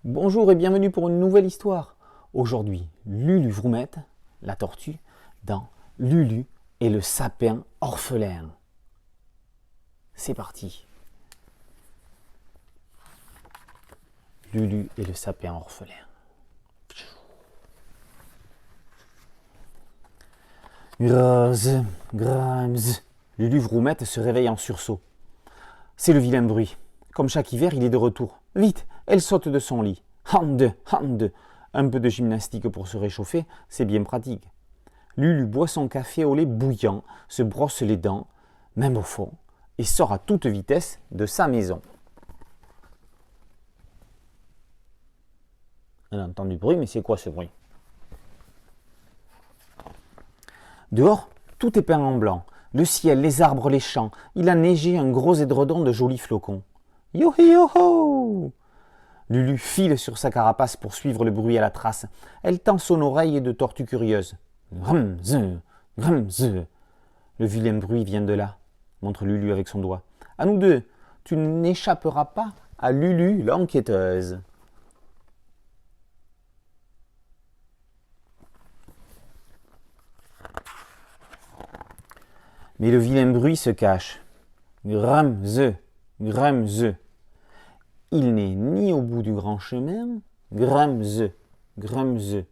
Bonjour et bienvenue pour une nouvelle histoire. Aujourd'hui, Lulu Vroumette, la tortue, dans Lulu et le sapin orphelin. C'est parti. Lulu et le sapin orphelin. Grâz, grâz. Lulu Vroumette se réveille en sursaut. C'est le vilain bruit. Comme chaque hiver, il est de retour. Vite, elle saute de son lit. Hande, hande. Un peu de gymnastique pour se réchauffer, c'est bien pratique. Lulu boit son café au lait bouillant, se brosse les dents, même au fond, et sort à toute vitesse de sa maison. Elle entend du bruit, mais c'est quoi ce bruit? Dehors, tout est peint en blanc. Le ciel, les arbres, les champs. Il a neigé un gros édredon de jolis flocons. Yo-hi-yo-ho! Lulu file sur sa carapace pour suivre le bruit à la trace. Elle tend son oreille de tortue curieuse. Grimze, grimze. Le vilain bruit vient de là, montre Lulu avec son doigt. À nous deux, tu n'échapperas pas à Lulu l'enquêteuse. Mais le vilain bruit se cache. Grimze, grimze. Il n'est ni au bout du grand chemin, grimze, grimze.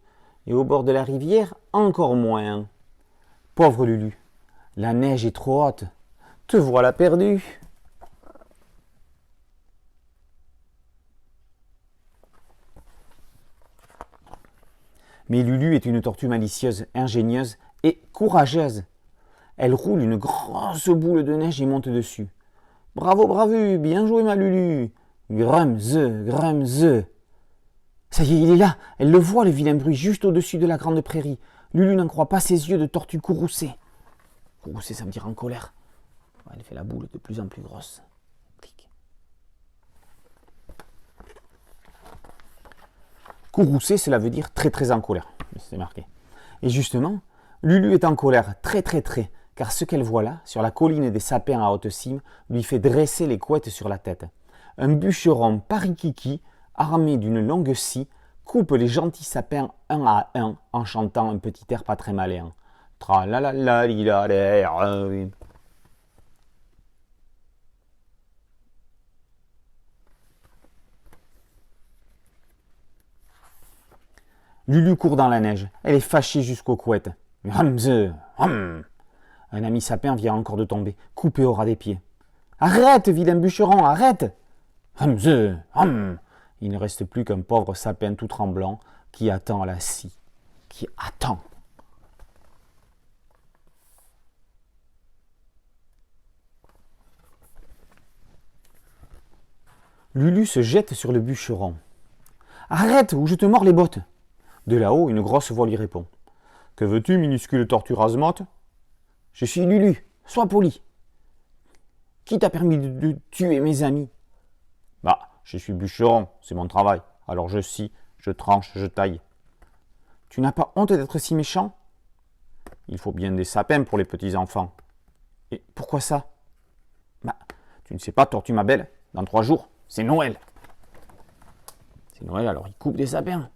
Et au bord de la rivière, encore moins. Pauvre Lulu, la neige est trop haute. Te voilà perdue. Mais Lulu est une tortue malicieuse, ingénieuse et courageuse. Elle roule une grosse boule de neige et monte dessus. Bravo, bravo, bien joué ma Lulu. Grimze, grimze. Ça y est, il est là. Elle le voit, le vilain bruit, juste au-dessus de la grande prairie. Lulu n'en croit pas ses yeux de tortue courroucée. Courroucée, ça me dire en colère. Elle fait la boule de plus en plus grosse. Clic. Courroucée, cela veut dire très très en colère. C'est marqué. Et justement, Lulu est en colère, très très très, car ce qu'elle voit là, sur la colline des sapins à haute cime, lui fait dresser les couettes sur la tête. Un bûcheron parikiki, armé d'une longue scie, coupe les gentils sapins un à un en chantant un petit air pas très malin. Tra-la-la-la-li-la-la. Lulu court dans la neige. Elle est fâchée jusqu'aux couettes. Hamze, hum. Un ami sapin vient encore de tomber, coupé au ras des pieds. Arrête, vilain bûcheron, arrête! Hamze, hum. Il ne reste plus qu'un pauvre sapin tout tremblant qui attend à la scie. Qui attend. Lulu se jette sur le bûcheron. Arrête ou je te mords les bottes. De là-haut, une grosse voix lui répond. Que veux-tu, minuscule tortue rase-motte? Je suis Lulu, sois poli. Qui t'a permis de tuer mes amis? Bah, je suis bûcheron, c'est mon travail. Alors je scie, je tranche, je taille. Tu n'as pas honte d'être si méchant? Il faut bien des sapins pour les petits enfants. Et pourquoi ça? Bah, tu ne sais pas, tortue ma belle, dans 3 jours, c'est Noël. C'est Noël, alors ils coupent des sapins.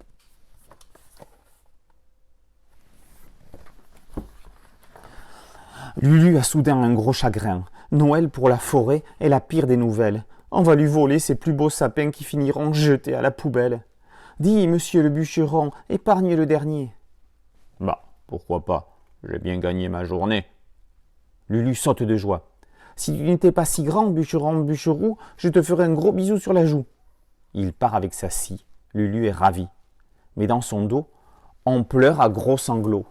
Lulu a soudain un gros chagrin. Noël pour la forêt est la pire des nouvelles. On va lui voler ses plus beaux sapins qui finiront jetés à la poubelle. Dis, monsieur le bûcheron, épargne le dernier. Bah, pourquoi pas? J'ai bien gagné ma journée. Lulu saute de joie. Si tu n'étais pas si grand, bûcheron bûcherou, je te ferais un gros bisou sur la joue. Il part avec sa scie. Lulu est ravie. Mais dans son dos, on pleure à gros sanglots.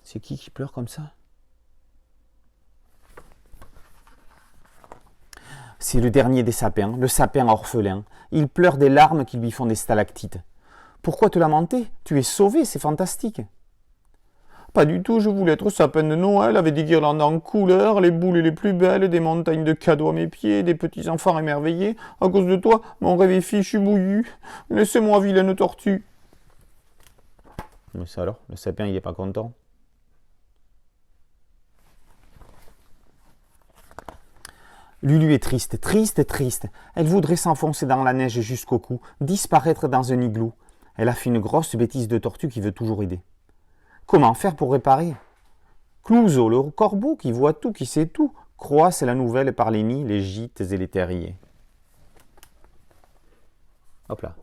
C'est qui pleure comme ça? C'est le dernier des sapins, le sapin orphelin. Il pleure des larmes qui lui font des stalactites. Pourquoi te lamenter? Tu es sauvé, c'est fantastique. Pas du tout, je voulais être sapin de Noël avec des guirlandes en couleur, les boules les plus belles, des montagnes de cadeaux à mes pieds, des petits enfants émerveillés. À cause de toi, mon rêve est fichu bouillu. Laissez-moi, vilaine tortue. Mais ça alors, le sapin il est pas content. Lulu est triste, triste, triste. Elle voudrait s'enfoncer dans la neige jusqu'au cou, disparaître dans un igloo. Elle a fait une grosse bêtise de tortue qui veut toujours aider. Comment faire pour réparer? Clouseau, le corbeau qui voit tout, qui sait tout, croasse la nouvelle par les nids, les gîtes et les terriers. Hop là.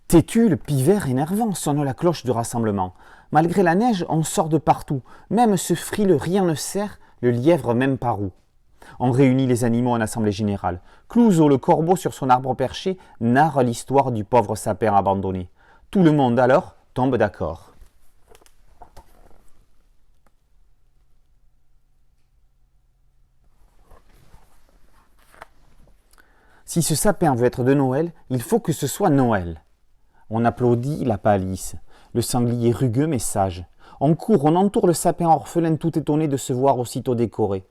Têtu, le pivert énervant sonne la cloche du rassemblement. Malgré la neige, on sort de partout. Même ce frileux rien ne sert, le lièvre même par où. On réunit les animaux en assemblée générale. Clouseau, le corbeau sur son arbre perché, narre l'histoire du pauvre sapin abandonné. Tout le monde alors tombe d'accord. Si ce sapin veut être de Noël, il faut que ce soit Noël. On applaudit la palisse. Le sanglier rugueux mais sage. On court, on entoure le sapin orphelin tout étonné de se voir aussitôt décoré.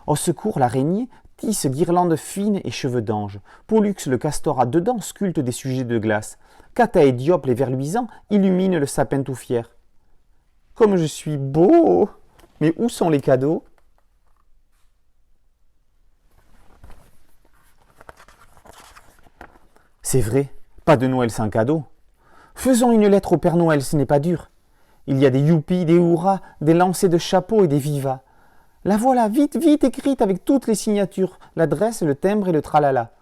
Au secours, l'araignée tisse guirlandes fines et cheveux d'ange. Pollux, le castor à deux dents, sculpte des sujets de glace. Cata et Diope, les vers luisants, illuminent le sapin tout fier. Comme je suis beau! Mais où sont les cadeaux? C'est vrai, pas de Noël sans cadeau. Faisons une lettre au Père Noël, ce n'est pas dur. Il y a des youpi, des hurrahs, des lancers de chapeaux et des vivas. La voilà, vite, vite écrite avec toutes les signatures, l'adresse, le timbre et le tralala.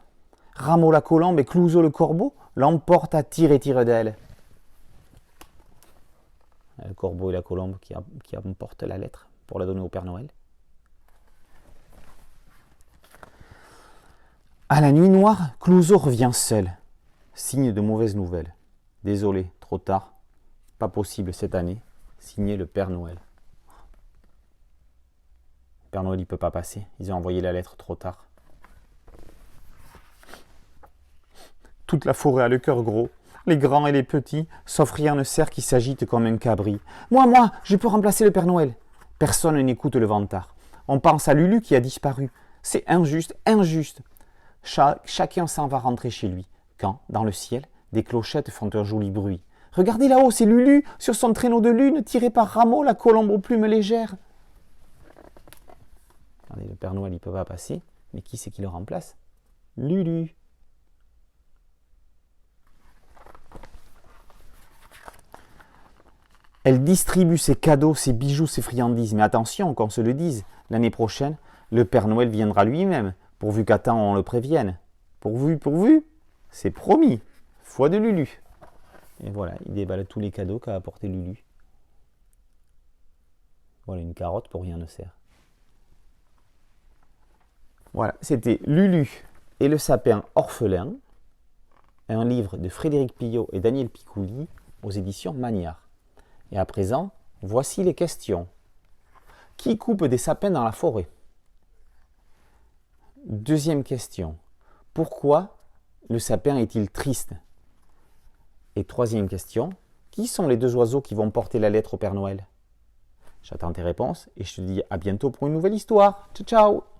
Rameau la colombe et Clouseau le corbeau l'emportent à tire d'elle. Le corbeau et la colombe qui emportent la lettre pour la donner au Père Noël. À la nuit noire, Clouseau revient seul. Signe de mauvaise nouvelle. Désolé, trop tard. Pas possible cette année. Signé le Père Noël. Le Père Noël, il ne peut pas passer. Ils ont envoyé la lettre trop tard. Toute la forêt a le cœur gros. Les grands et les petits, sauf rien ne sert qui s'agite comme un cabri. Moi, je peux remplacer le Père Noël. Personne n'écoute le vantard. On pense à Lulu qui a disparu. C'est injuste, injuste. Chacun s'en va rentrer chez lui. Quand, dans le ciel, des clochettes font un joli bruit. Regardez là-haut, c'est Lulu, sur son traîneau de lune, tiré par Rameau, la colombe aux plumes légères. Regardez, le Père Noël, il ne peut pas passer, mais qui c'est qui le remplace? Lulu. Elle distribue ses cadeaux, ses bijoux, ses friandises. Mais attention, qu'on se le dise, l'année prochaine, le Père Noël viendra lui-même, pourvu qu'à temps on le prévienne. Pourvu, c'est promis. Foi de Lulu. Et voilà, il déballe tous les cadeaux qu'a apporté Lulu. Voilà, une carotte pour rien ne sert. Voilà, c'était Lulu et le sapin orphelin, un livre de Frédéric Pillot et Daniel Picouli aux éditions Magnard. Et à présent, voici les questions. Qui coupe des sapins dans la forêt? Deuxième question. Pourquoi le sapin est-il triste? Et troisième question. Qui sont les deux oiseaux qui vont porter la lettre au Père Noël? J'attends tes réponses et je te dis à bientôt pour une nouvelle histoire. Ciao, ciao!